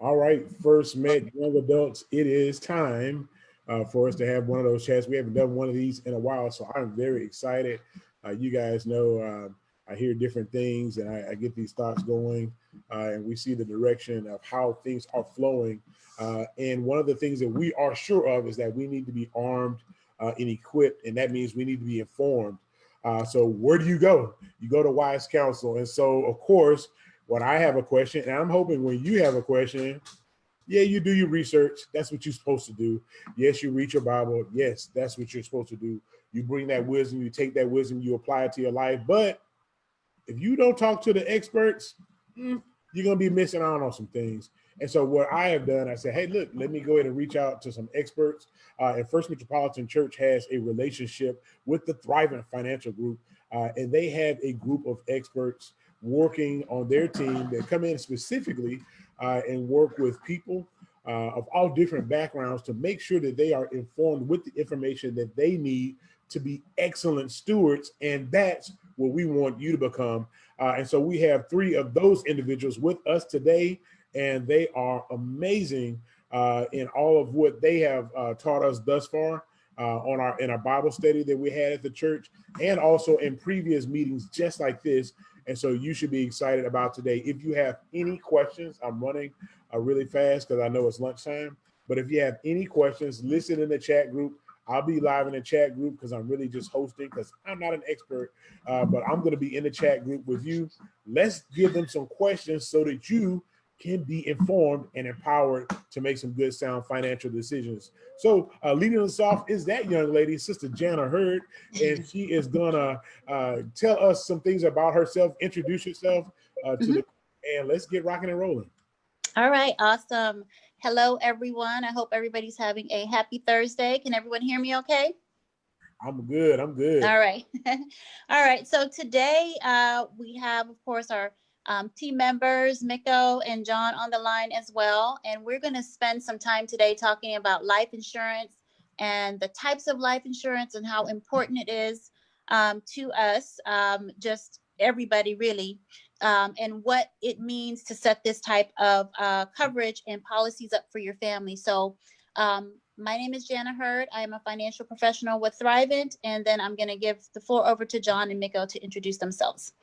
All right, first met young adults. It is time for us to have one of those chats. We haven't done one of these in a while, so I'm very excited. You guys know I hear different things and I get these thoughts going, and we see the direction of how things are flowing. And one of the things that we are sure of is that we need to be armed and equipped, and that means we need to be informed. So where do you go? You go to Wise Counsel. And so, of course, when I have a question, and I'm hoping when you have a question, yeah, you do your research. That's what you're supposed to do. Yes, you read your Bible. Yes, that's what you're supposed to do. You bring that wisdom, you take that wisdom, you apply it to your life. But if you don't talk to the experts, you're going to be missing out on some things. And so what I have done, I said, hey, look, let me go ahead and reach out to some experts. And First Metropolitan Church has a relationship with the Thriving Financial Group, and they have a group of experts working on their team that come in specifically and work with people of all different backgrounds to make sure that they are informed with the information that they need to be excellent stewards. And that's what we want you to become. And so we have three of those individuals with us today, and they are amazing in all of what they have taught us thus far in our Bible study that we had at the church, and also in previous meetings just like this. And so you should be excited about today. If you have any questions, I'm running really fast because I know it's lunchtime. But if you have any questions, listen in the chat group. I'll be live in the chat group because I'm really just hosting because I'm not an expert, but I'm going to be in the chat group with you. Let's give them some questions so that you can be informed and empowered to make some good, sound financial decisions. So leading us off is that young lady, Sister Janna Hurd, and she is gonna tell us some things about herself, introduce yourself and let's get rocking and rolling. All right, awesome. Hello, everyone. I hope everybody's having a happy Thursday. Can everyone hear me okay? I'm good. I'm good. All right. All right. So today we have, of course, our team members, Miko and John, on the line as well. And we're going to spend some time today talking about life insurance and the types of life insurance and how important it is to us, just everybody really, and what it means to set this type of coverage and policies up for your family. So my name is Janna Hurd. I am a financial professional with Thrivent, and then I'm going to give the floor over to John and Miko to introduce themselves.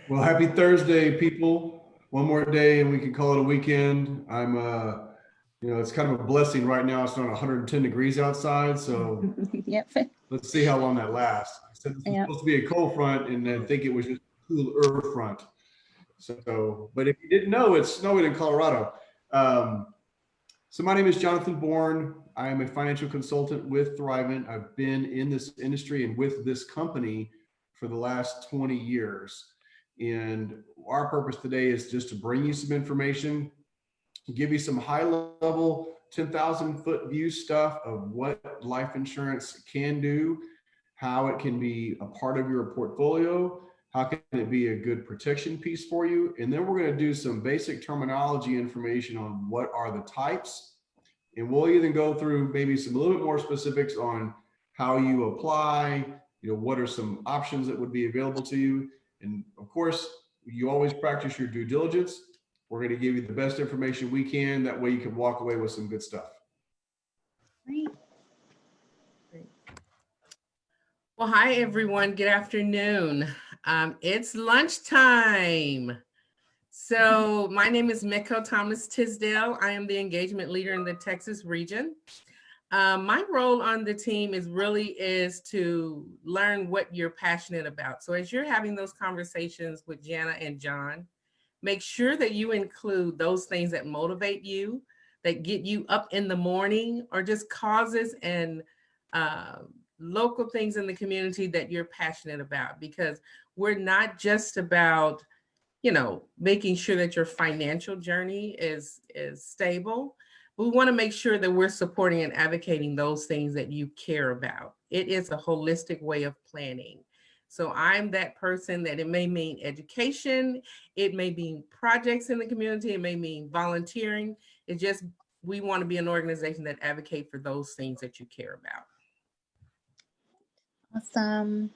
Well, happy Thursday, people. One more day and we can call it a weekend. I'm, it's kind of a blessing right now. It's not 110 degrees outside. So Yep. Let's see how long that lasts. I said this was supposed to be a cold front, and I think it was just a cooler front. So, but if you didn't know, it's snowing in Colorado. So my name is Jonathan Bourne. I am a financial consultant with Thrivent. I've been in this industry and with this company for the last 20 years. And our purpose today is just to bring you some information, give you some high level 10,000 foot view stuff of what life insurance can do, how it can be a part of your portfolio, how can it be a good protection piece for you. And then we're going to do some basic terminology information on what are the types. And we'll even go through maybe some a little bit more specifics on how you apply, what are some options that would be available to you. And of course, you always practice your due diligence. We're going to give you the best information we can. That way you can walk away with some good stuff. Great. Well, hi, everyone. Good afternoon. It's lunchtime. So my name is Miko Thomas Tisdale. I am the engagement leader in the Texas region. My role on the team is to learn what you're passionate about. So as you're having those conversations with Janna and John, make sure that you include those things that motivate you, that get you up in the morning, or just causes and local things in the community that you're passionate about, because we're not just about, making sure that your financial journey is stable. We want to make sure that we're supporting and advocating those things that you care about. It is a holistic way of planning. So I'm that person that it may mean education, it may mean projects in the community, it may mean volunteering. It's just, we want to be an organization that advocate for those things that you care about. Awesome.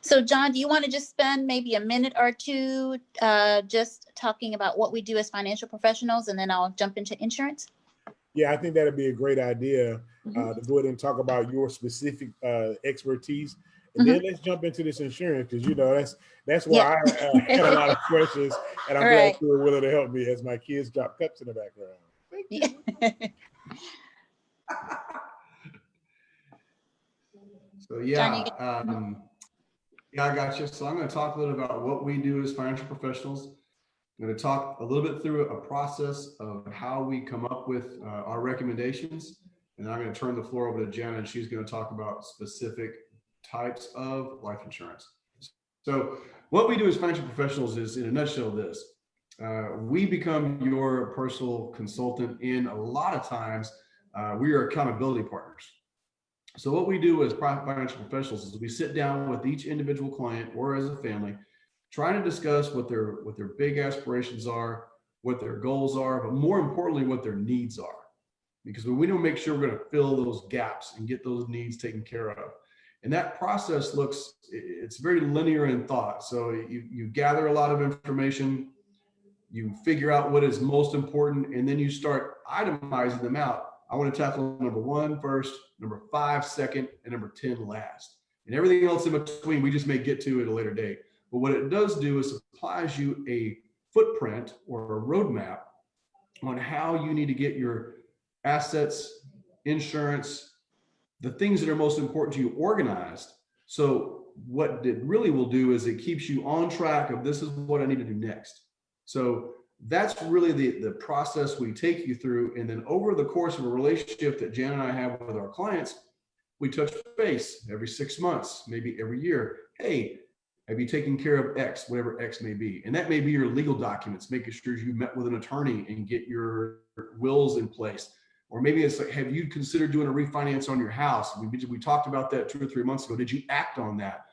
So John, do you want to just spend maybe a minute or two just talking about what we do as financial professionals, and then I'll jump into insurance? Yeah, I think that'd be a great idea to go ahead and talk about your specific expertise. And then let's jump into this insurance, because you know that's why I had a lot of questions, and I'm glad you were willing to help me as my kids drop cups in the background. Thank you. So yeah, yeah, I got you. So I'm going to talk a little about what we do as financial professionals. I'm going to talk a little bit through a process of how we come up with our recommendations, and I'm going to turn the floor over to Janna, and she's going to talk about specific types of life insurance. So what we do as financial professionals is, in a nutshell, this. We become your personal consultant, and a lot of times we are accountability partners. So what we do as financial professionals is we sit down with each individual client or as a family, trying to discuss what their big aspirations are, what their goals are, but more importantly, what their needs are. Because we don't make sure we're going to fill those gaps and get those needs taken care of. And that process it's very linear in thought. So you gather a lot of information, you figure out what is most important, and then you start itemizing them out. I want to tackle number 1 first, number 5 second, and number 10 last. And everything else in between, we just may get to at a later date. But what it does do is supplies you a footprint or a roadmap on how you need to get your assets, insurance, the things that are most important to you organized. So what it really will do is it keeps you on track of, this is what I need to do next. So that's really the process we take you through. And then over the course of a relationship that Jan and I have with our clients, we touch base every 6 months, maybe every year. Hey, have you taken care of X, whatever X may be? And that may be your legal documents, making sure you met with an attorney and get your wills in place. Or maybe it's like, have you considered doing a refinance on your house? We talked about that 2 or 3 months ago. Did you act on that?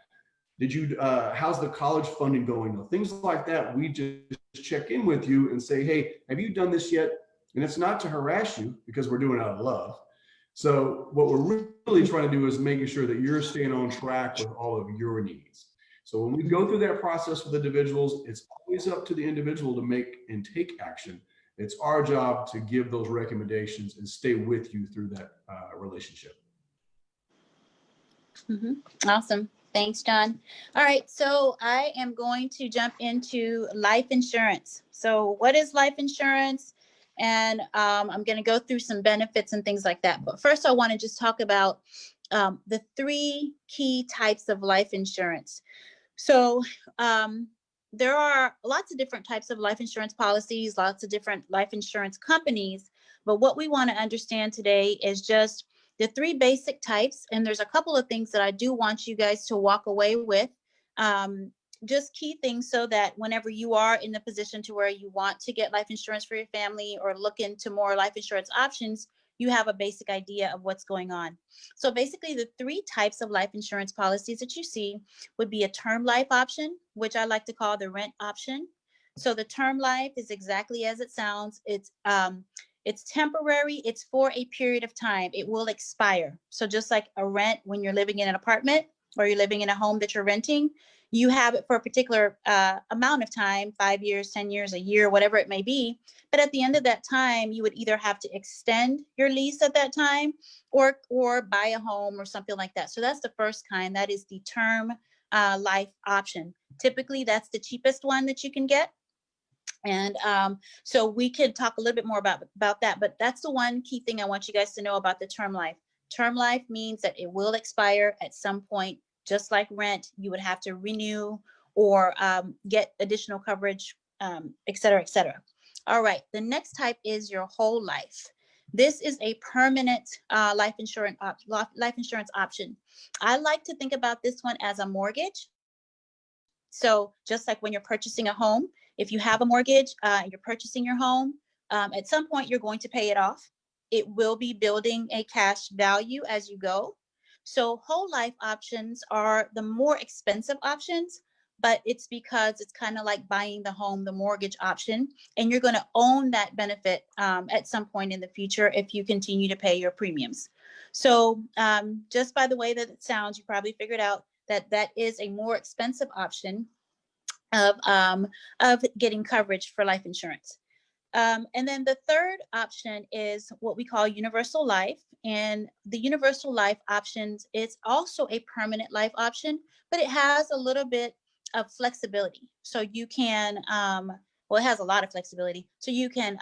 Did you, how's the college funding going? Things like that. We just check in with you and say, hey, have you done this yet? And it's not to harass you, because we're doing it out of love. So what we're really trying to do is making sure that you're staying on track with all of your needs. So when we go through that process with individuals, it's always up to the individual to make and take action. It's our job to give those recommendations and stay with you through that relationship. Awesome. Thanks, John. All right. So I am going to jump into life insurance. So what is life insurance? And I'm going to go through some benefits and things like that. But first, I want to just talk about the 3 key types of life insurance. So there are lots of different types of life insurance policies, lots of different life insurance companies. But what we want to understand today is just the 3 basic types. And there's a couple of things that I do want you guys to walk away with. Just key things, so that whenever you are in the position to where you want to get life insurance for your family or look into more life insurance options, you have a basic idea of what's going on. So basically, the 3 types of life insurance policies that you see would be a term life option, which I like to call the rent option. So the term life is exactly as it sounds. It's temporary. It's for a period of time. It will expire. So just like a rent, when you're living in an apartment or you're living in a home that you're renting, you have it for a particular amount of time, 5 years, 10 years, a year, whatever it may be. But at the end of that time, you would either have to extend your lease at that time or buy a home or something like that. So that's the first kind. That is the term life option. Typically, that's the cheapest one that you can get. And so we could talk a little bit more about that. But that's the one key thing I want you guys to know about the term life. Term life means that it will expire at some point. Just like rent, you would have to renew or get additional coverage, et cetera, et cetera. All right, the next type is your whole life. This is a permanent life insurance option. I like to think about this one as a mortgage. So just like when you're purchasing a home, if you have a mortgage, you're purchasing your home, at some point you're going to pay it off. It will be building a cash value as you go. So whole life options are the more expensive options, but it's because it's kind of like buying the home, the mortgage option, and you're going to own that benefit at some point in the future if you continue to pay your premiums. So just by the way that it sounds, you probably figured out that is a more expensive option of getting coverage for life insurance. And then the third option is what we call universal life. And the universal life options is also a permanent life option, but it has a little bit of flexibility. So you can, well, it has a lot of flexibility. So you can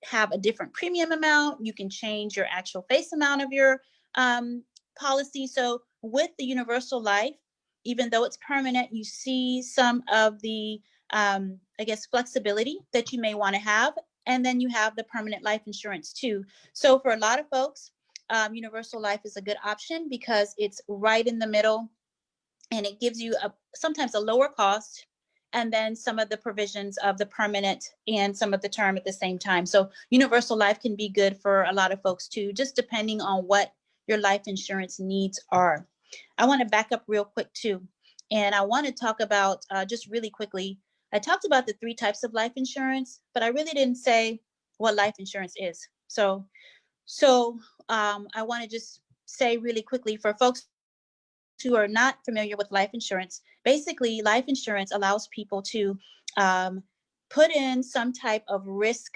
have a different premium amount. You can change your actual face amount of your policy. So with the universal life, even though it's permanent, you see some of the I guess, flexibility that you may want to have. And then you have the permanent life insurance too. So for a lot of folks, universal life is a good option because it's right in the middle and it gives you sometimes a lower cost and then some of the provisions of the permanent and some of the term at the same time. So universal life can be good for a lot of folks too, just depending on what your life insurance needs are. I want to back up real quick too. And I want to talk about just really quickly, I talked about the 3 types of life insurance, but I really didn't say what life insurance is. So I want to just say really quickly for folks who are not familiar with life insurance, basically life insurance allows people to put in some type of risk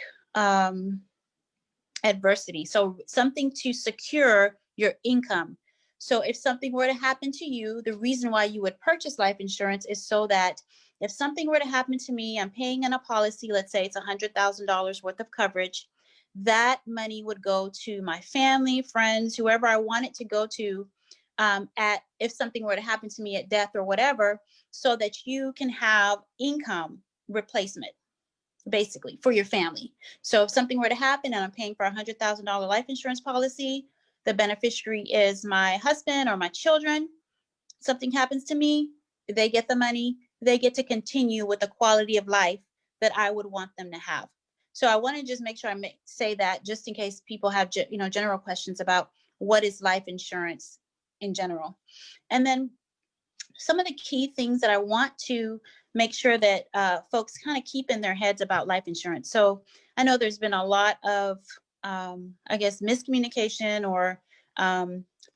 adversity. So something to secure your income. So if something were to happen to you, the reason why you would purchase life insurance is so that if something were to happen to me, I'm paying on a policy, let's say it's $100,000 worth of coverage, that money would go to my family, friends, whoever I want it to go to if something were to happen to me at death or whatever, so that you can have income replacement, basically, for your family. So if something were to happen and I'm paying for a $100,000 life insurance policy, the beneficiary is my husband or my children. Something happens to me, they get the money, they get to continue with the quality of life that I would want them to have. So I want to just make sure I say that just in case people have general questions about what is life insurance in general. And then some of the key things that I want to make sure that folks kind of keep in their heads about life insurance. So I know there's been a lot of, I guess, miscommunication or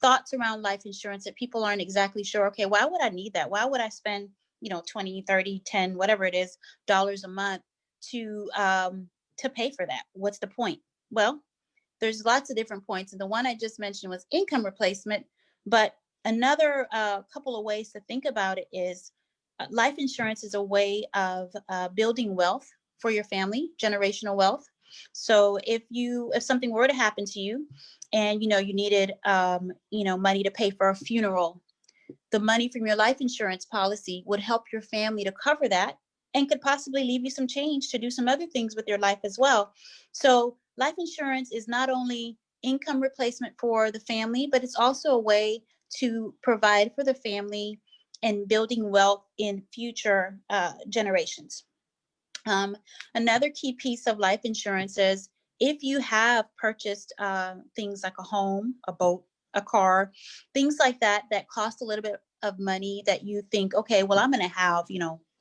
thoughts around life insurance that people aren't exactly sure, okay, why would I need that? Why would I spend, 20, 30, 10, whatever it is, dollars a month to pay for that? What's the point? Well, there's lots of different points. And the one I just mentioned was income replacement. But another couple of ways to think about it is life insurance is a way of building wealth for your family, generational wealth. So if something were to happen to you and, you needed, money to pay for a funeral, the money from your life insurance policy would help your family to cover that and could possibly leave you some change to do some other things with your life as well. So life insurance is not only income replacement for the family, but it's also a way to provide for the family and building wealth in future generations. Another key piece of life insurance is if you have purchased things like a home, a boat, a car, things like that cost a little bit of money that you think, okay, well, I'm going to have,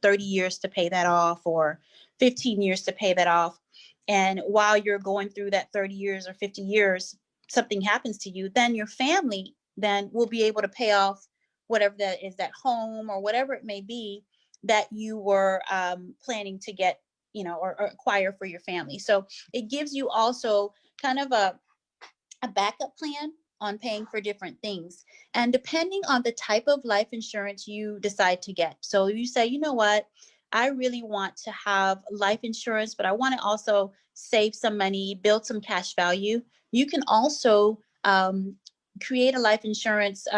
30 years to pay that off or 15 years to pay that off. And while you're going through that 30 years or 50 years, something happens to you, then your family then will be able to pay off whatever that is, that home or whatever it may be that you were planning to get, or acquire for your family. So it gives you also kind of a backup plan on paying for different things. And depending on the type of life insurance you decide to get. So you say, you know what, I really want to have life insurance, but I want to also save some money, build some cash value. You can also create a life insurance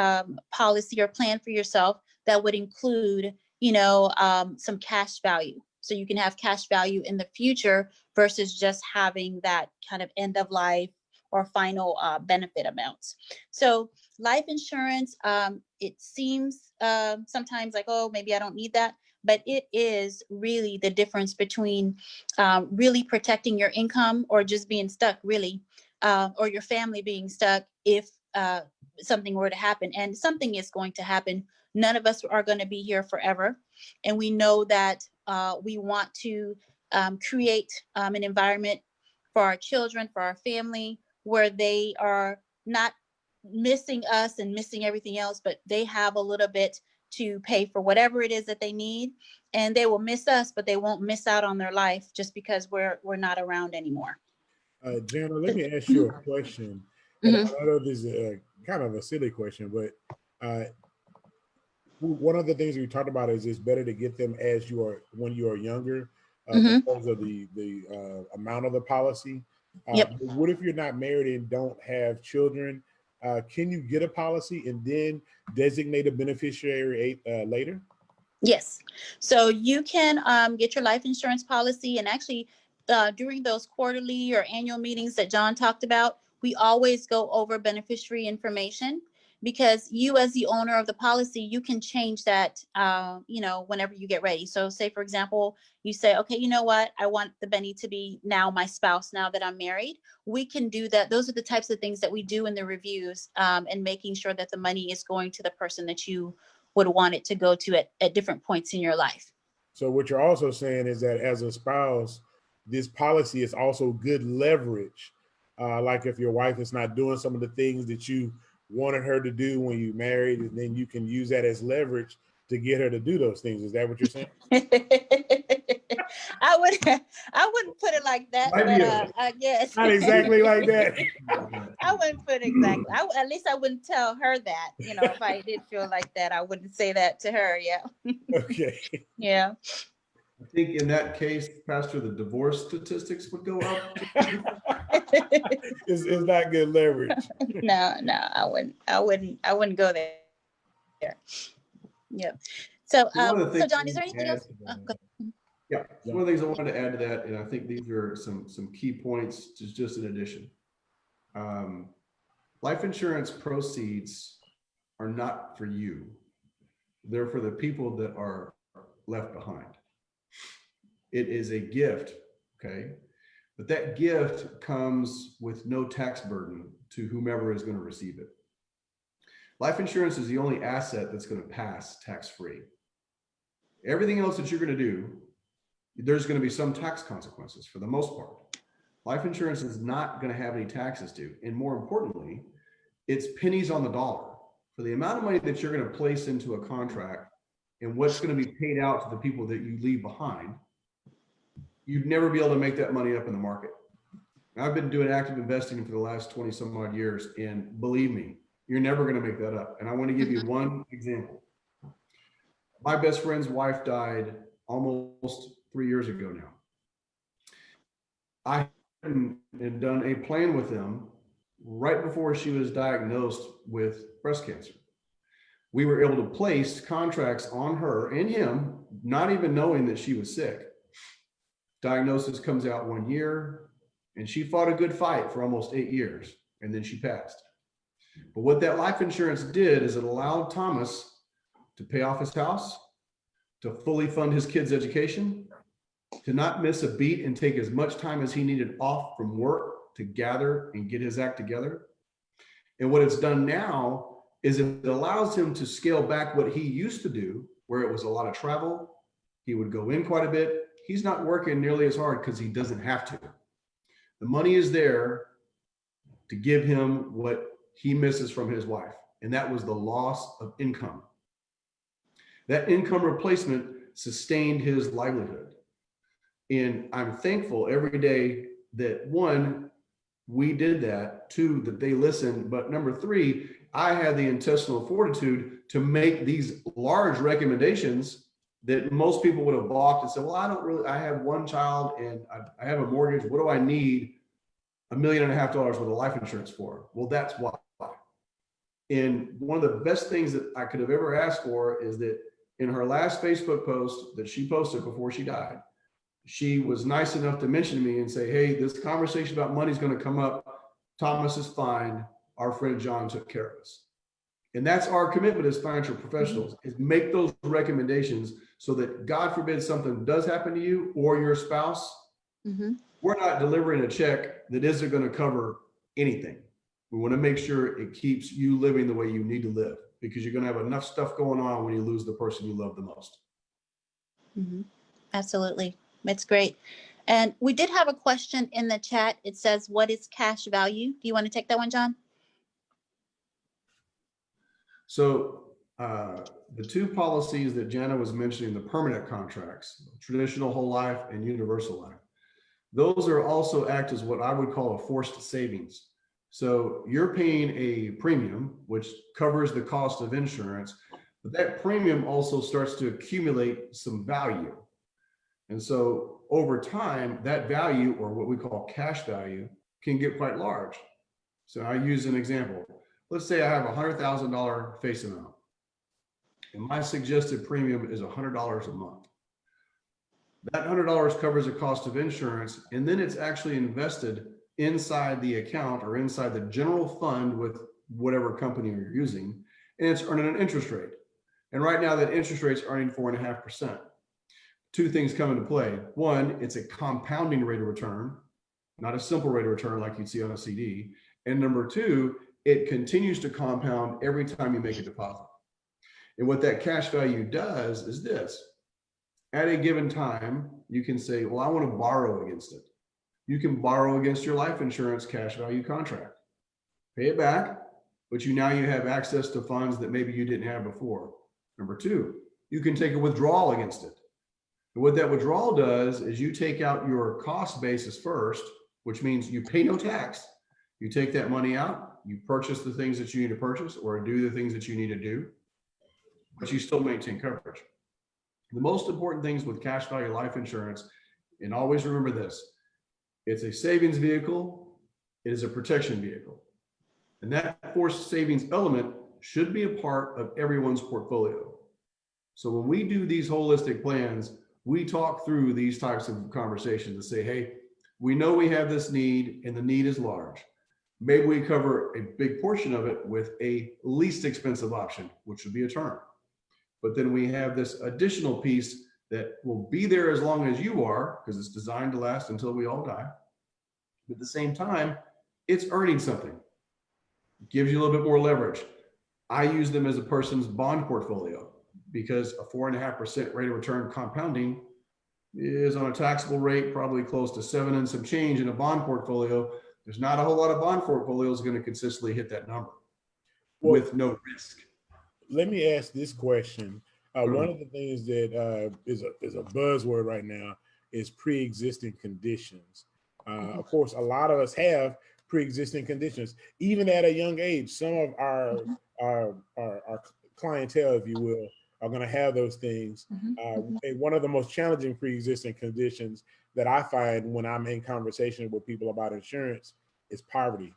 policy or plan for yourself that would include, some cash value. So you can have cash value in the future versus just having that kind of end of life or final benefit amounts. So life insurance, it seems sometimes like, oh, maybe I don't need that, but it is really the difference between really protecting your income or just being stuck, really, or your family being stuck if something were to happen. And something is going to happen. None of us are going to be here forever. And we know that we want to create an environment for our children, for our family, where they are not missing us and missing everything else, but they have a little bit to pay for whatever it is that they need, and they will miss us, but they won't miss out on their life just because we're not around anymore. Janna, let me ask you a question. And I know this is kind of a silly question, but one of the things we talked about is it's better to get them as you are when you are younger because of the amount of the policy. Yep. But what if you're not married and don't have children? Can you get a policy and then designate a beneficiary later? Yes. So you can get your life insurance policy, and actually during those quarterly or annual meetings that John talked about, we always go over beneficiary information, because you as the owner of the policy, you can change that, whenever you get ready. So say, for example, you say, okay, you know what? I want the Benny to be now my spouse now that I'm married. We can do that. Those are the types of things that we do in the reviews, and making sure that the money is going to the person that you would want it to go to at different points in your life. So what you're also saying is that as a spouse, this policy is also good leverage. Like if your wife is not doing some of the things that you wanted her to do when you married, and then you can use that as leverage to get her to do those things. Is that what you're saying? I wouldn't put it like that, but I guess not exactly like that. I wouldn't put it exactly. At least I wouldn't tell her that. If I did feel like that, I wouldn't say that to her. Yeah. Okay. Yeah. I think in that case, Pastor, the divorce statistics would go up. It's not good leverage. No, I wouldn't go there. Yep. So, so John, is there anything else? Yeah, one of the things I wanted to add to that, and I think these are some key points, just in addition. Life insurance proceeds are not for you. They're for the people that are left behind. It is a gift, okay? But that gift comes with no tax burden to whomever is going to receive it. Life insurance is the only asset that's going to pass tax-free. Everything else that you're going to do, there's going to be some tax consequences for the most part. Life insurance is not going to have any taxes due. And more importantly, it's pennies on the dollar. For the amount of money that you're going to place into a contract and what's going to be paid out to the people that you leave behind, you'd never be able to make that money up in the market. I've been doing active investing for the last 20 some odd years, and believe me, you're never going to make that up. And I want to give you one example. My best friend's wife died almost 3 years ago now. I had done a plan with them right before she was diagnosed with breast cancer. We were able to place contracts on her and him, not even knowing that she was sick. Diagnosis comes out 1 year, and she fought a good fight for almost 8 years, and then she passed. But what that life insurance did is it allowed Thomas to pay off his house, to fully fund his kids' education, to not miss a beat and take as much time as he needed off from work to gather and get his act together. And what it's done now is it allows him to scale back what he used to do, where it was a lot of travel. He would go in quite a bit. He's not working nearly as hard because he doesn't have to. The money is there to give him what he misses from his wife, and that was the loss of income. That income replacement sustained his livelihood. And I'm thankful every day that, one, we did that, two, that they listened, but number three, I had the intestinal fortitude to make these large recommendations that most people would have balked and said, well, I have one child and I have a mortgage. What do I need $1.5 million worth of life insurance for? Well, that's why. And one of the best things that I could have ever asked for is that in her last Facebook post that she posted before she died, she was nice enough to mention to me and say, hey, this conversation about money is going to come up. Thomas is fine. Our friend John took care of us. And that's our commitment as financial professionals, is make those recommendations so that God forbid something does happen to you or your spouse, we're not delivering a check that isn't going to cover anything. We want to make sure it keeps you living the way you need to live, because you're going to have enough stuff going on when you lose the person you love the most. Absolutely. That's great. And we did have a question in the chat. It says, what is cash value? Do you want to take that one, John? So the two policies that Janna was mentioning, the permanent contracts, traditional whole life and universal life, those are also act as what I would call a forced savings. So you're paying a premium, which covers the cost of insurance, but that premium also starts to accumulate some value. And so over time, that value, or what we call cash value, can get quite large. So I use an example. Let's say I have a $100,000 face amount, and my suggested premium is $100 a month. That $100 covers the cost of insurance, and then it's actually invested inside the account or inside the general fund with whatever company you're using, and it's earning an interest rate. And right now that interest rate's earning 4.5%. Two things come into play. One, it's a compounding rate of return, not a simple rate of return like you'd see on a CD. And number two, it continues to compound every time you make a deposit. And what that cash value does is this. At a given time, you can say, well, I want to borrow against it. You can borrow against your life insurance cash value contract. Pay it back, but you have access to funds that maybe you didn't have before. Number two, you can take a withdrawal against it. And what that withdrawal does is you take out your cost basis first, which means you pay no tax. You take that money out, you purchase the things that you need to purchase or do the things that you need to do, but you still maintain coverage. The most important things with cash value life insurance, and always remember this, it's a savings vehicle, it is a protection vehicle. And that forced savings element should be a part of everyone's portfolio. So when we do these holistic plans, we talk through these types of conversations and say, hey, we know we have this need and the need is large. Maybe we cover a big portion of it with a least expensive option, which would be a term. But then we have this additional piece that will be there as long as you are, because it's designed to last until we all die. But at the same time, it's earning something. It gives you a little bit more leverage. I use them as a person's bond portfolio because a 4.5% rate of return compounding is on a taxable rate, probably close to 7 and some change in a bond portfolio. There's not a whole lot of bond portfolios going to consistently hit that number with no risk. Let me ask this question. One of the things that is a buzzword right now is pre-existing conditions. Of course, a lot of us have pre-existing conditions, even at a young age. Some of our clientele, if you will, are going to have those things. And one of the most challenging pre-existing conditions that I find when I'm in conversation with people about insurance is poverty.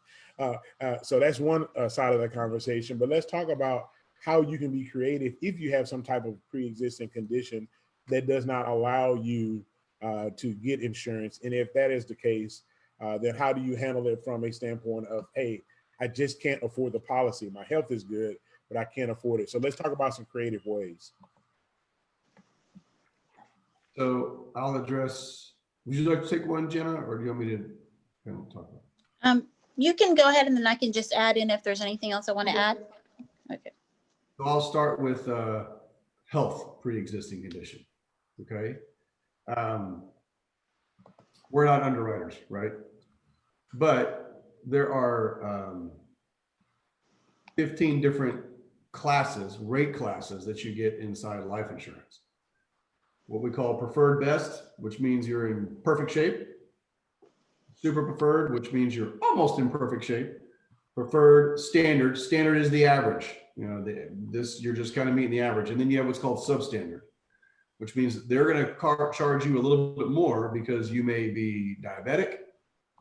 So that's one side of the conversation. But let's talk about how you can be creative if you have some type of pre-existing condition that does not allow you to get insurance. And if that is the case, then how do you handle it from a standpoint of, hey, I just can't afford the policy. My health is good, but I can't afford it. So let's talk about some creative ways. So I'll address, would you like to take one, Janna, or do you want me to talk about it? You can go ahead and then I can just add in if there's anything else I want to add. Okay. So I'll start with health pre-existing condition, okay? We're not underwriters, right? But there are 15 different classes, rate classes that you get inside life insurance. What we call preferred best, which means you're in perfect shape. Super preferred, which means you're almost in perfect shape. Preferred standard, standard is the average. You know, you're just kind of meeting the average. And then you have what's called substandard, which means they're going to charge you a little bit more because you may be diabetic,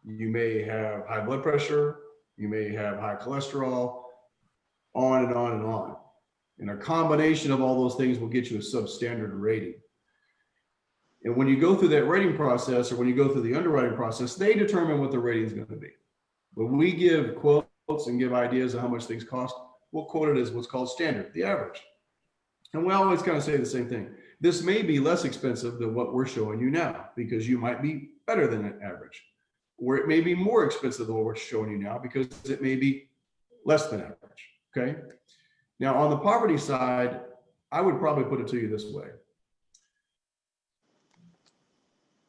you may have high blood pressure, you may have high cholesterol, on and on and on. And a combination of all those things will get you a substandard rating. And when you go through that rating process, or when you go through the underwriting process, they determine what the rating is going to be. When we give quotes and give ideas of how much things cost, we'll quote it as what's called standard, the average. And we always kind of say the same thing. This may be less expensive than what we're showing you now because you might be better than an average. Or it may be more expensive than what we're showing you now because it may be less than average, okay? Now on the poverty side, I would probably put it to you this way.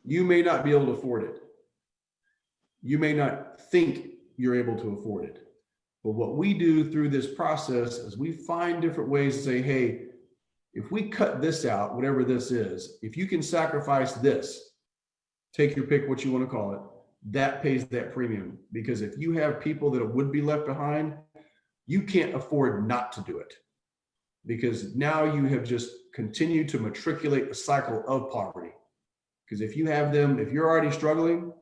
You may not be able to afford it. You may not think you're able to afford it. But what we do through this process is we find different ways to say, hey, if we cut this out, whatever this is, if you can sacrifice this, take your pick what you want to call it, that pays that premium. Because if you have people that would be left behind, you can't afford not to do it. Because now you have just continued to matriculate the cycle of poverty. Because if you have them, if you're already struggling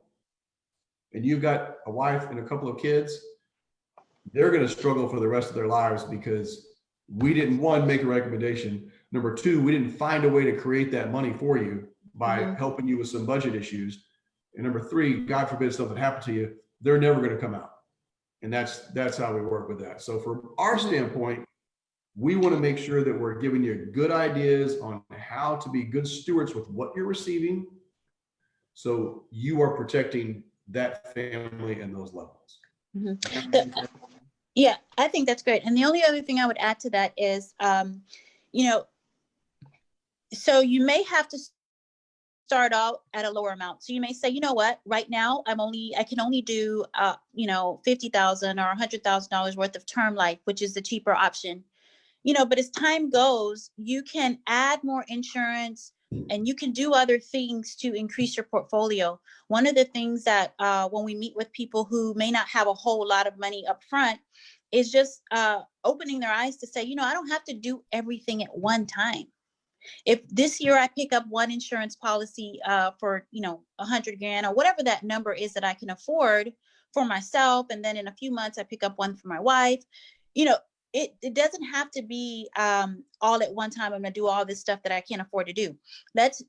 and you've got a wife and a couple of kids, they're going to struggle for the rest of their lives because we didn't, one, make a recommendation. Number two, we didn't find a way to create that money for you by helping you with some budget issues. And number three, God forbid something happened to you, they're never going to come out. And that's how we work with that. So from our standpoint, we want to make sure that we're giving you good ideas on how to be good stewards with what you're receiving, so you are protecting that family and those loved ones. Yeah, I think that's great. And the only other thing I would add to that is, you know, so you may have to start out at a lower amount. So you may say, you know what, right now I can only do, you know, $50,000 or $100,000 worth of term life, which is the cheaper option. You know, but as time goes, you can add more insurance and you can do other things to increase your portfolio. One of the things that when we meet with people who may not have a whole lot of money up front is just opening their eyes to say, you know, I don't have to do everything at one time. If this year I pick up one insurance policy for, you know, 100 grand or whatever that number is that I can afford for myself, and then in a few months I pick up one for my wife, you know, it doesn't have to be all at one time. I'm going to do all this stuff that I can't afford to do. Let's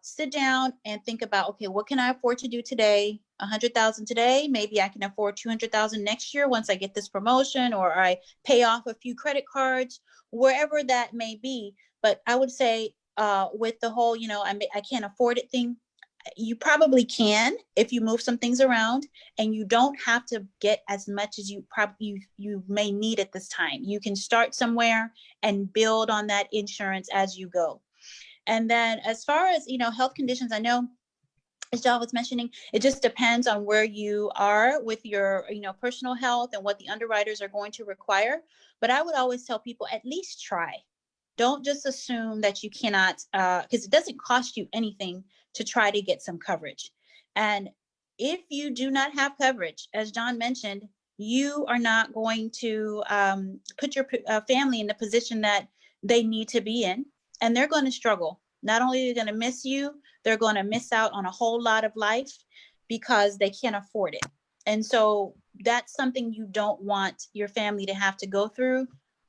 sit down and think about, okay, what can I afford to do today? 100,000 today. Maybe I can afford 200,000 next year once I get this promotion, or I pay off a few credit cards, wherever that may be. But I would say with the whole, you know, I can't afford it thing, you probably can if you move some things around, and you don't have to get as much as you may need at this time. You can start somewhere and build on that insurance as you go. And then as far as, you know, health conditions, I know, as John was mentioning, it just depends on where you are with your, you know, personal health and what the underwriters are going to require. But I would always tell people, at least try. Don't just assume that you cannot, because it doesn't cost you anything to try to get some coverage. And if you do not have coverage, as John mentioned, you are not going to put your family in the position that they need to be in, and they're going to struggle. Not only are they going to miss you, they're going to miss out on a whole lot of life because they can't afford it. And so that's something you don't want your family to have to go through.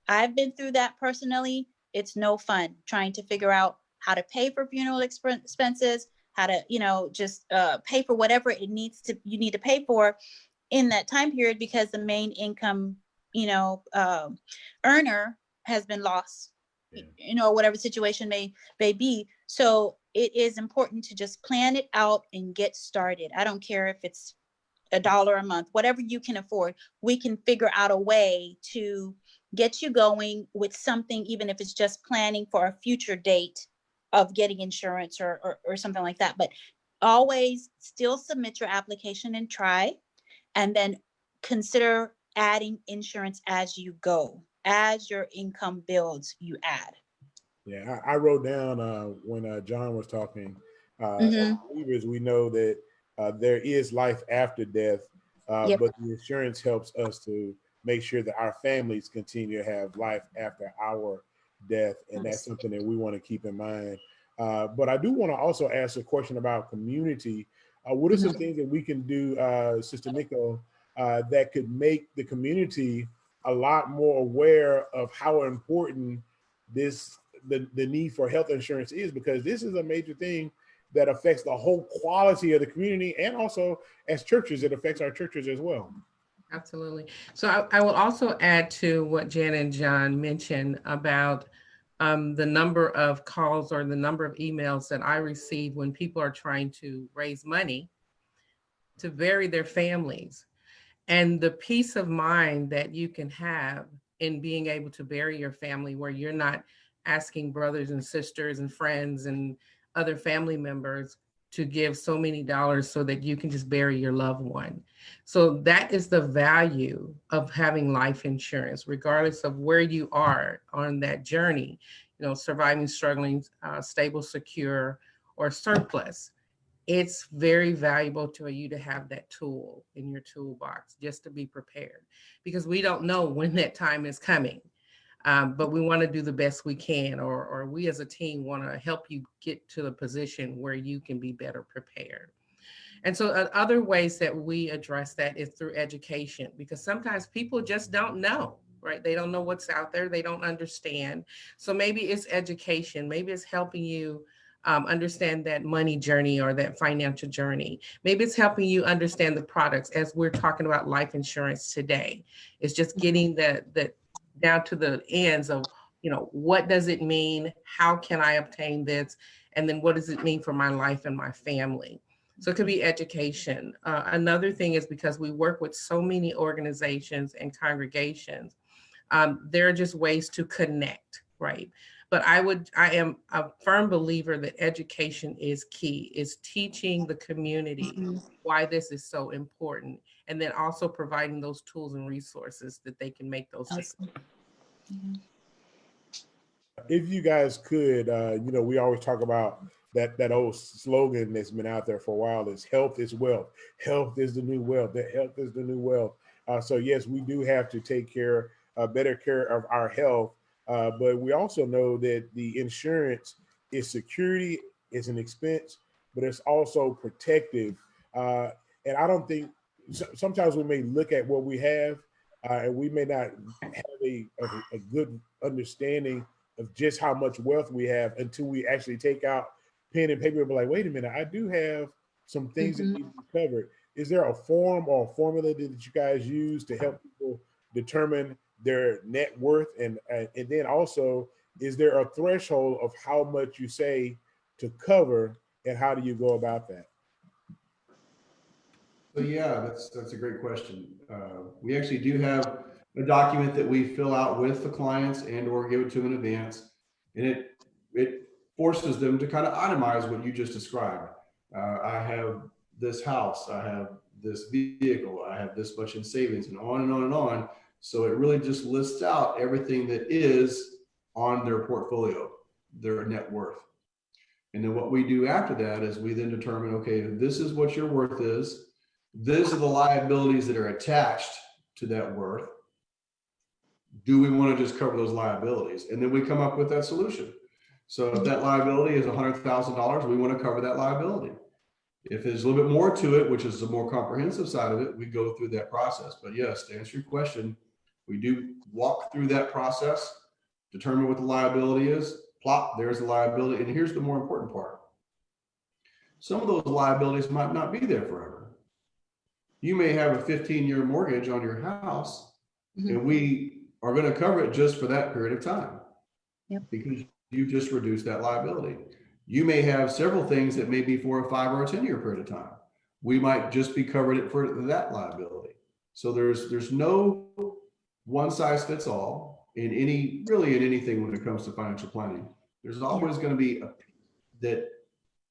I've been through that personally. It's no fun trying to figure out how to pay for funeral expenses, how to, you know, just pay for whatever you need to pay for in that time period, because the main income, you know, earner has been lost, you know, whatever situation may be. So it is important to just plan it out and get started. I don't care if it's $1 a month, whatever you can afford. We can figure out a way to get you going with something, even if it's just planning for a future date of getting insurance or something like that. But always still submit your application and try, and then consider adding insurance as you go. As your income builds, you add. Yeah, I wrote down when John was talking, as believers, we know that there is life after death, Yep. but the insurance helps us to make sure that our families continue to have life after our death. And that's something that we want to keep in mind. But I do want to also ask a question about community. What are some things that we can do, Sister Miko, that could make the community a lot more aware of how important the need for health insurance is? Because this is a major thing that affects the whole quality of the community, and also as churches, it affects our churches as well. Absolutely. So I will also add to what Jan and John mentioned about the number of calls or the number of emails that I receive when people are trying to raise money to bury their families, and the peace of mind that you can have in being able to bury your family, where you're not asking brothers and sisters and friends and other family members to give so many dollars so that you can just bury your loved one. So that is the value of having life insurance, regardless of where you are on that journey, you know, surviving, struggling, stable, secure, or surplus. It's very valuable to you to have that tool in your toolbox just to be prepared, because we don't know when that time is coming. But we want to do the best we can, or we as a team want to help you get to the position where you can be better prepared. And so other ways that we address that is through education, because sometimes people just don't know, right? They don't know what's out there. They don't understand. So maybe it's education. Maybe it's helping you understand that money journey or that financial journey. Maybe it's helping you understand the products, as we're talking about life insurance today. It's just getting that down to the ends of, you know, what does it mean? How can I obtain this? And then what does it mean for my life and my family? So it could be education. Another thing is, because we work with so many organizations and congregations, there are just ways to connect, right? But I am a firm believer that education is key, is teaching the community why this is so important, and then also providing those tools and resources that they can make those decisions. If you guys could, you know, we always talk about that old slogan that's been out there for a while, is health is wealth. Health is the new wealth. That health is the new wealth. So yes, we do have to take better care of our health. But we also know that the insurance is security, it's an expense, but it's also protective. And I don't think, sometimes we may look at what we have, and we may not have a good understanding of just how much wealth we have until we actually take out pen and paper and be like, wait a minute, I do have some things that need to be covered. Is there a form or a formula that you guys use to help people determine their net worth? And then also, is there a threshold of how much you say to cover, and how do you go about that? So yeah, that's a great question. We actually do have a document that we fill out with the clients and or give it to them in advance, and it forces them to kind of itemize what you just described. I have this house, I have this vehicle, I have this much in savings, and on and on and on. So it really just lists out everything that is on their portfolio, their net worth. And then what we do after that is we then determine, okay, this is what your worth is. These are the liabilities that are attached to that worth. Do we want to just cover those liabilities? And then we come up with that solution. So if that liability is $100,000, we want to cover that liability. If there's a little bit more to it, which is the more comprehensive side of it, we go through that process. But yes, to answer your question, we do walk through that process, determine what the liability is, plop, there's the liability. And here's the more important part. Some of those liabilities might not be there forever. You may have a 15-year mortgage on your house, and we are going to cover it just for that period of time. Yep. Because you just reduced that liability. You may have several things that may be for a 5 or a 10-year period of time. We might just be covered it for that liability. So there's no one size fits all in anything when it comes to financial planning. There's always going to be a piece that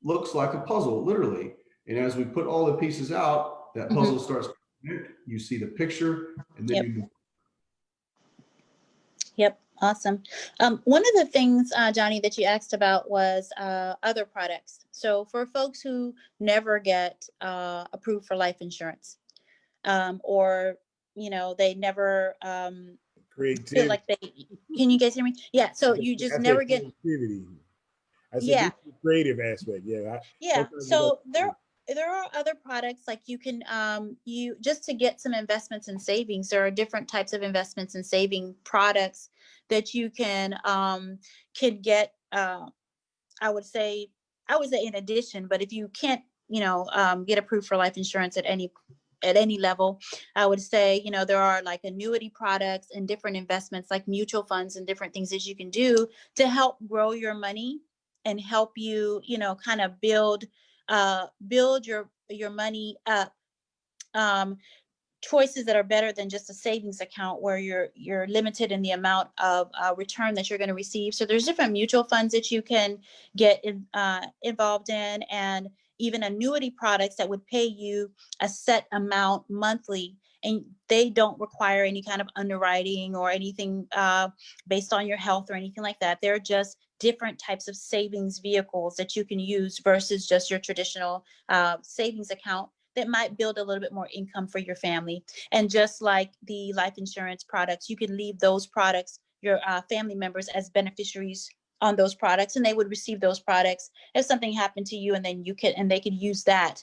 looks like a puzzle, literally. And as we put all the pieces out, that puzzle starts. You see the picture, and then you move. Yep. Awesome. One of the things, Johnny, that you asked about was other products. So for folks who never get approved for life insurance, or, you know, they never feel like they, can you guys hear me? Yeah. So you just never get. I said the creative aspect. Yeah. So there are other products, like you can you just to get some investments and savings. There are different types of investments and saving products that you can get. I would say in addition, but if you can't, you know, get approved for life insurance at any level, I would say, you know, there are like annuity products and different investments like mutual funds and different things that you can do to help grow your money and help you, you know, kind of build your money up. choices that are better than just a savings account where you're limited in the amount of return that you're going to receive. So there's different mutual funds that you can get involved in, and even annuity products that would pay you a set amount monthly, and they don't require any kind of underwriting or anything based on your health or anything like that. They're just different types of savings vehicles that you can use versus just your traditional savings account that might build a little bit more income for your family. And just like the life insurance products, you can leave those products, your family members, as beneficiaries on those products, and they would receive those products if something happened to you, and then they could use that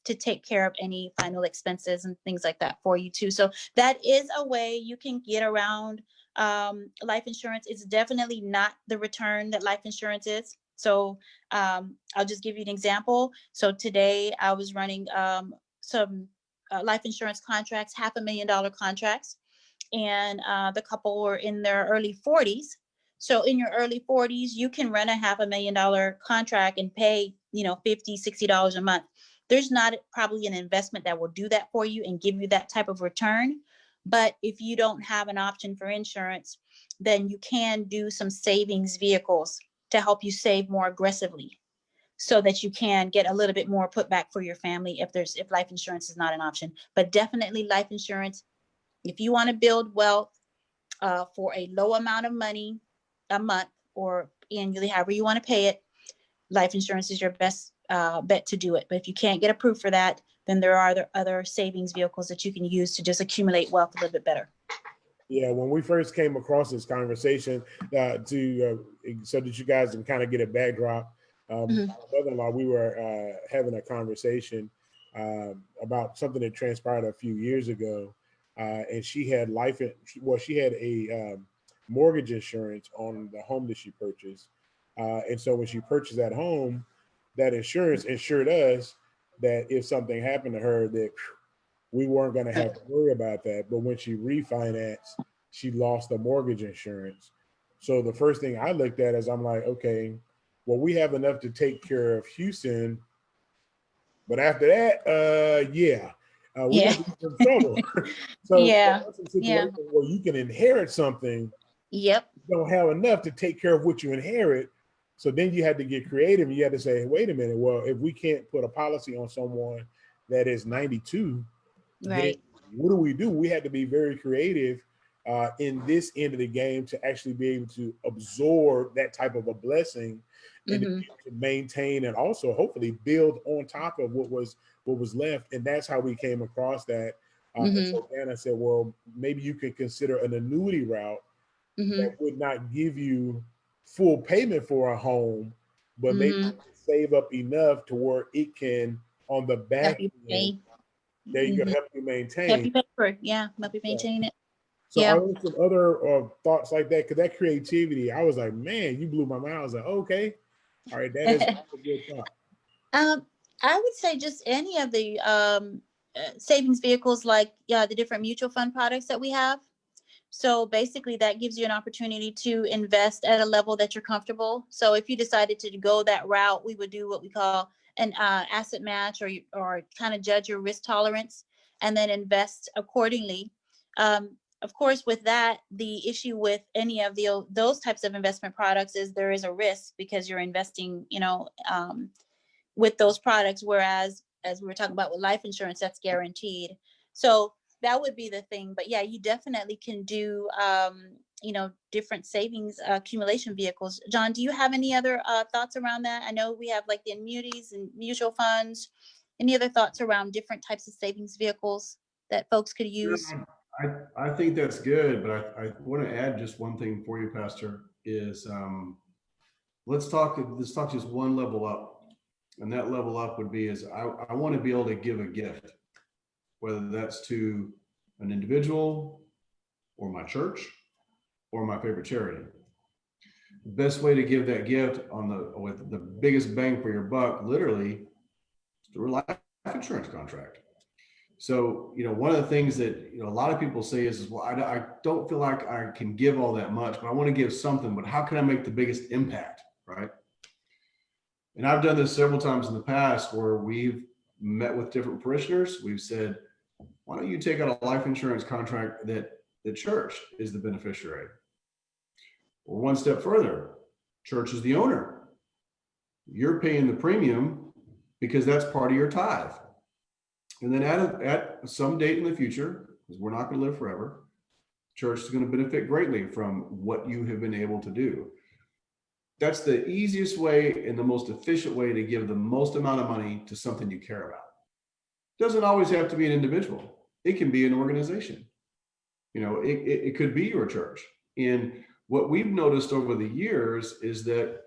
to take care of any final expenses and things like that for you too. So that is a way you can get around life insurance. It's definitely not the return that life insurance is. So I'll just give you an example. So today I was running some life insurance contracts, $500,000 contracts, and the couple were in their early 40s. So in your early 40s, you can run a $500,000 contract and pay, $50, $60 a month. There's not probably an investment that will do that for you and give you that type of return. But if you don't have an option for insurance, then you can do some savings vehicles to help you save more aggressively, so that you can get a little bit more put back for your family if life insurance is not an option. But definitely life insurance, if you want to build wealth for a low amount of money a month or annually, however you want to pay it, life insurance is your best bet to do it. But if you can't get approved for that, then there are other savings vehicles that you can use to just accumulate wealth a little bit better. Yeah, when we first came across this conversation, so that you guys can kind of get a backdrop, my mother-in-law, we were having a conversation about something that transpired a few years ago, and she had she had a mortgage insurance on the home that she purchased, and so when she purchased that home, that insurance insured us that if something happened to her, that we weren't going to have to worry about that. But when she refinanced, she lost the mortgage insurance. So the first thing I looked at is I'm like, okay, well, we have enough to take care of Houston. But after that, we got to be in trouble. So that's a situation where you can inherit something. Yep. You don't have enough to take care of what you inherit. So then you had to get creative. You had to say, wait a minute, well, if we can't put a policy on someone that is 92, right, then what do? We had to be very creative in this end of the game to actually be able to absorb that type of a blessing and to maintain and also hopefully build on top of what was left. And that's how we came across that. And so Janna said, well, maybe you could consider an annuity route that would not give you full payment for a home, but maybe save up enough to where it can on the back end. There you go, help you maintain. Help you pay for it. Yeah, help you maintain it. So are there some other thoughts like that? Because that creativity, I was like, man, you blew my mind. I was like, okay, all right, that is a good thought. I would say just any of the savings vehicles, like the different mutual fund products that we have. So basically that gives you an opportunity to invest at a level that you're comfortable. So if you decided to go that route, we would do what we call an asset match, or kind of judge your risk tolerance and then invest accordingly. Of course, with that, the issue with any of those types of investment products is there is a risk because you're investing, with those products. Whereas, as we were talking about with life insurance, that's guaranteed. So that would be the thing. But yeah, you definitely can do, different savings accumulation vehicles. John, do you have any other thoughts around that? I know we have like the annuities and mutual funds. Any other thoughts around different types of savings vehicles that folks could use? I think that's good, but I want to add just one thing for you, Pastor, is let's talk just one level up. And that level up would be is I want to be able to give a gift, whether that's to an individual or my church or my favorite charity. The best way to give that gift with the biggest bang for your buck, literally, is through a life insurance contract. So, one of the things that, a lot of people say is well, I don't feel like I can give all that much, but I want to give something, but how can I make the biggest impact, right? And I've done this several times in the past where we've met with different parishioners. We've said, why don't you take out a life insurance contract that the church is the beneficiary? Or one step further, church is the owner. You're paying the premium because that's part of your tithe. And then at some date in the future, because we're not going to live forever, church is going to benefit greatly from what you have been able to do. That's the easiest way and the most efficient way to give the most amount of money to something you care about. It doesn't always have to be an individual. It can be an organization. You know, it could be your church. And what we've noticed over the years is that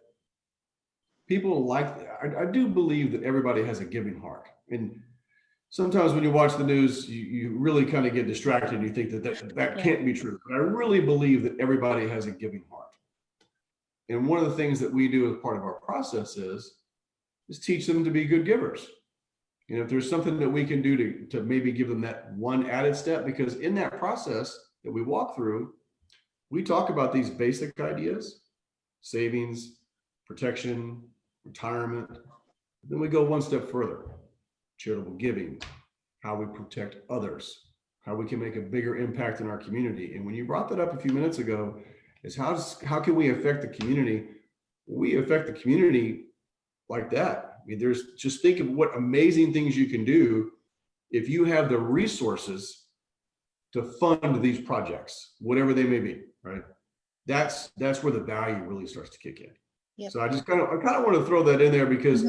people I do believe that everybody has a giving heart. And sometimes when you watch the news, you really kind of get distracted. You think that can't be true. But I really believe that everybody has a giving heart. And one of the things that we do as part of our process is teach them to be good givers. And if there's something that we can do to maybe give them that one added step, because in that process that we walk through, we talk about these basic ideas: savings, protection, retirement. Then we go one step further: charitable giving, how we protect others, how we can make a bigger impact in our community. And when you brought that up a few minutes ago, is how can we affect the community? We affect the community like that. I mean, just think of what amazing things you can do if you have the resources to fund these projects, whatever they may be, right? That's where the value really starts to kick in. Yep. So I kind of want to throw that in there because,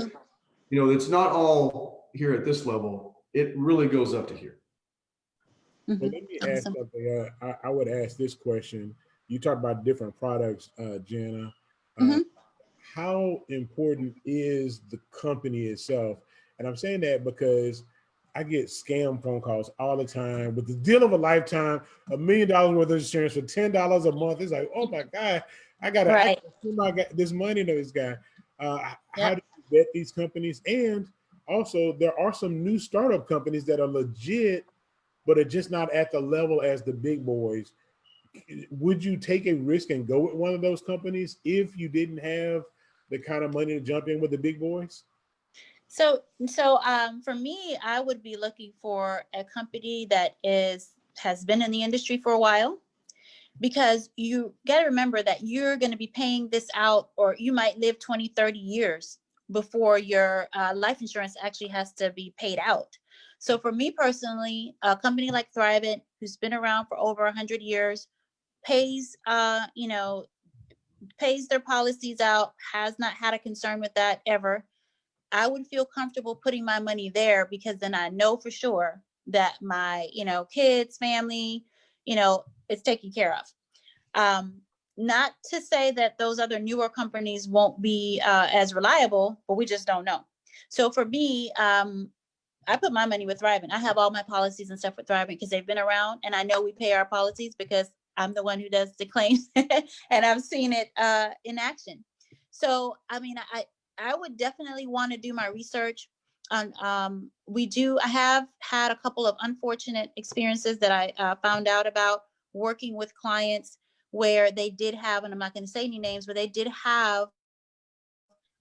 you know, it's not all here at this level. It really goes up to here. Well, let me ask something. I would ask this question. You talk about different products, Janna. How important is the company itself? And I'm saying that because I get scam phone calls all the time with the deal of a lifetime, $1 million worth of insurance for $10 a month. It's like, oh my God, I gotta get this money to this guy. How do you vet these companies? And also, there are some new startup companies that are legit, but are just not at the level as the big boys. Would you take a risk and go with one of those companies if you didn't have the kind of money to jump in with the big boys? So for me, I would be looking for a company that has been in the industry for a while, because you got to remember that you're going to be paying this out, or you might live 20, 30 years before your life insurance actually has to be paid out. So for me personally, a company like Thrivent, who's been around for over 100 years, pays their policies out, has not had a concern with that ever. I would feel comfortable putting my money there, because then I know for sure that my, kids, family, is taken care of. Not to say that those other newer companies won't be as reliable, but we just don't know. So for me, I put my money with Thrivent. I have all my policies and stuff with Thrivent because they've been around, and I know we pay our policies because I'm the one who does the claims and I've seen it in action. So, I mean, I would definitely want to do my research on, I have had a couple of unfortunate experiences that I found out about working with clients where they did have, and I'm not going to say any names, but they did have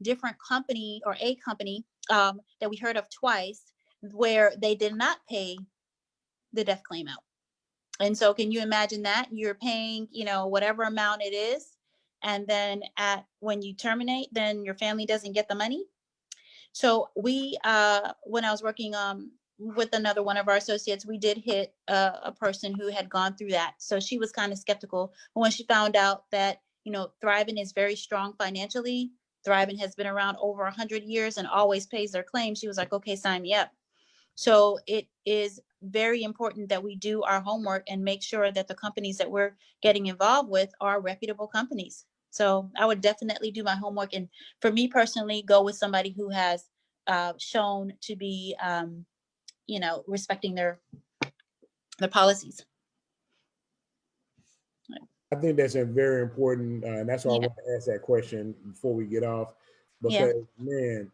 different company or a company that we heard of twice, where they did not pay the death claim out. And so can you imagine that you're paying, whatever amount it is, and then when you terminate, then your family doesn't get the money? So we, when I was working with another one of our associates, we did hit a person who had gone through that. So she was kind of skeptical. But when she found out that, Thrivent is very strong financially, Thrivent has been around over 100 years and always pays their claims, she was like, okay, sign me up. So it is very important that we do our homework and make sure that the companies that we're getting involved with are reputable companies. So I would definitely do my homework, and for me personally, go with somebody who has shown to be, respecting their policies. I think that's a very important, and that's why I want to ask that question before we get off, because man,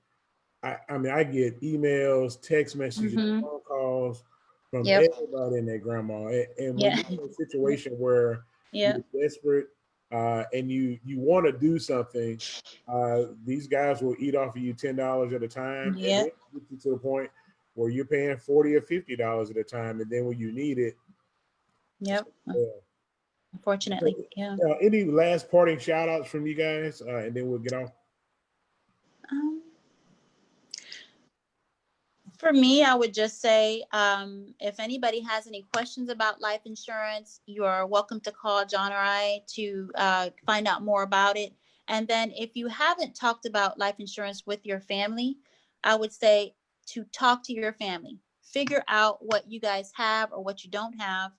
I mean, I get emails, text messages, phone calls from everybody and their grandma. And when you're in a situation where you're desperate and you want to do something, these guys will eat off of you $10 at a time, and then get you to the point where you're paying $40 or $50 at a time, and then when you need it. Yep. Yeah. Unfortunately, yeah. Any last parting shout outs from you guys, and then we'll get off. For me, I would just say, if anybody has any questions about life insurance, you're welcome to call John or I to find out more about it. And then if you haven't talked about life insurance with your family, I would say to talk to your family, figure out what you guys have or what you don't have,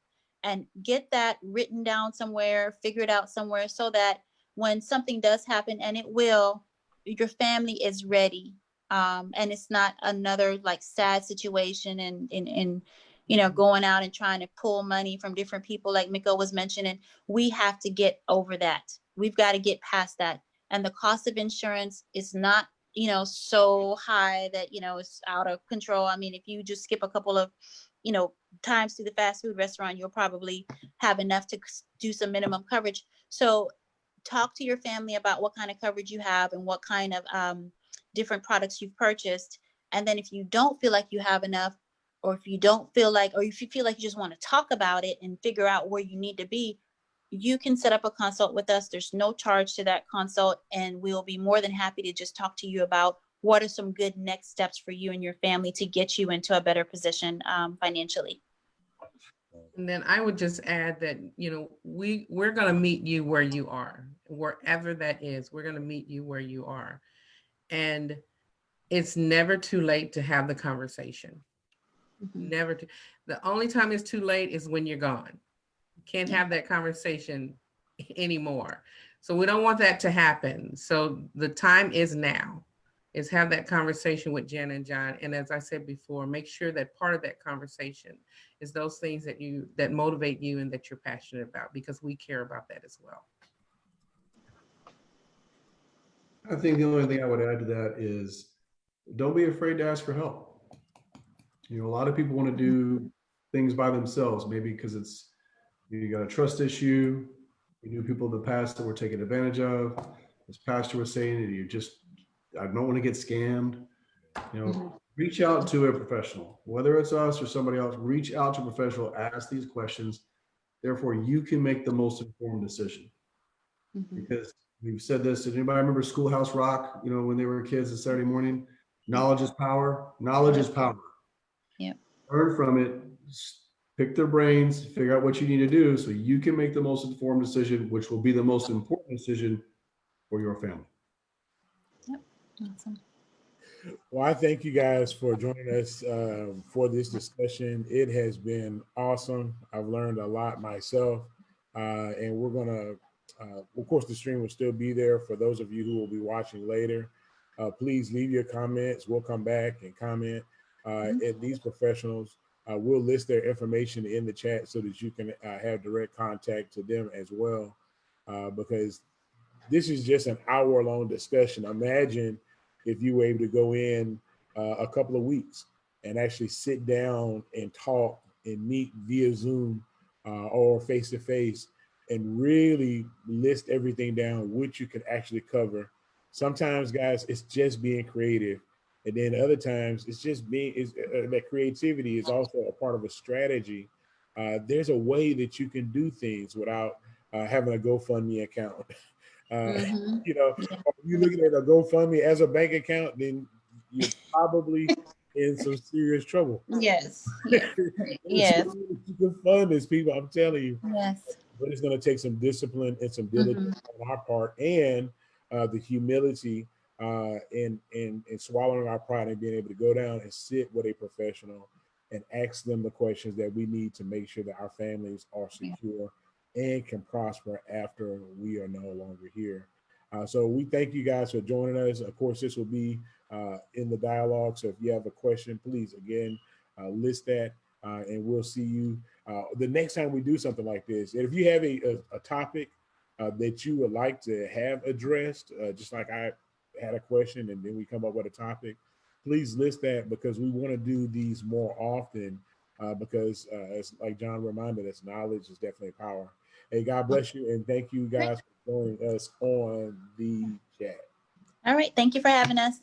and get that written down somewhere, figure it out somewhere, so that when something does happen, and it will, your family is ready. And it's not another like sad situation and going out and trying to pull money from different people like Miko was mentioning. We have to get over that. We've got to get past that. And the cost of insurance is not, so high that, it's out of control. I mean, if you just skip a couple of, times to the fast food restaurant, you'll probably have enough to do some minimum coverage. So talk to your family about what kind of coverage you have and what kind of different products you've purchased. And then if you don't feel like you have enough, or if you don't feel like, or if you feel like you just want to talk about it and figure out where you need to be, you can set up a consult with us. There's no charge to that consult, and we'll be more than happy to just talk to you about what are some good next steps for you and your family to get you into a better position financially. And then I would just add that, we're going to meet you where you are, wherever that is. We're going to meet you where you are. And it's never too late to have the conversation. Never too. The only time it's too late is when you're gone. You can't have that conversation anymore. So we don't want that to happen. So the time is now. Is have that conversation with Janna and John. And as I said before, make sure that part of that conversation is those things that motivate you and that you're passionate about, because we care about that as well. I think the only thing I would add to that is don't be afraid to ask for help. A lot of people want to do things by themselves, maybe because you got a trust issue. You knew people in the past that were taken advantage of. As Pastor was saying, I don't want to get scammed. Reach out to a professional, whether it's us or somebody else. Reach out to a professional, ask these questions. Therefore, you can make the most informed decision. Because we've said this. Did anybody remember Schoolhouse Rock? When they were kids on Saturday morning, knowledge is power. Knowledge is power. Yeah. Learn from it. Pick their brains. Figure out what you need to do so you can make the most informed decision, which will be the most important decision for your family. Yep. Awesome. Well, I thank you guys for joining us for this discussion. It has been awesome. I've learned a lot myself, and we're gonna. Of course, the stream will still be there for those of you who will be watching later. Please leave your comments. We'll come back and comment. At these professionals, we'll list their information in the chat so that you can have direct contact to them as well, because this is just an hour-long discussion. Imagine if you were able to go in a couple of weeks and actually sit down and talk and meet via Zoom or face-to-face and really list everything down, which you could actually cover. Sometimes, guys, it's just being creative. And then other times, it's just that creativity is also a part of a strategy. There's a way that you can do things without having a GoFundMe account. If you're looking at a GoFundMe as a bank account, then you're probably in some serious trouble. Yes. Yes. You can fund this, people. I'm telling you. Yes. But it's going to take some discipline and some diligence on our part, and the humility in swallowing our pride and being able to go down and sit with a professional and ask them the questions that we need to make sure that our families are secure and can prosper after we are no longer here. So we thank you guys for joining us. Of course, this will be in the dialogue. So if you have a question, please, again, list that and we'll see you the next time we do something like this. And if you have a topic that you would like to have addressed, just like I had a question and then we come up with a topic, please list that, because we want to do these more often because it's like John reminded us, knowledge is definitely power. Hey, God bless you, and thank you guys for joining us on the chat. All right. Thank you for having us.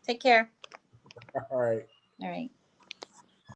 Take care. All right. All right.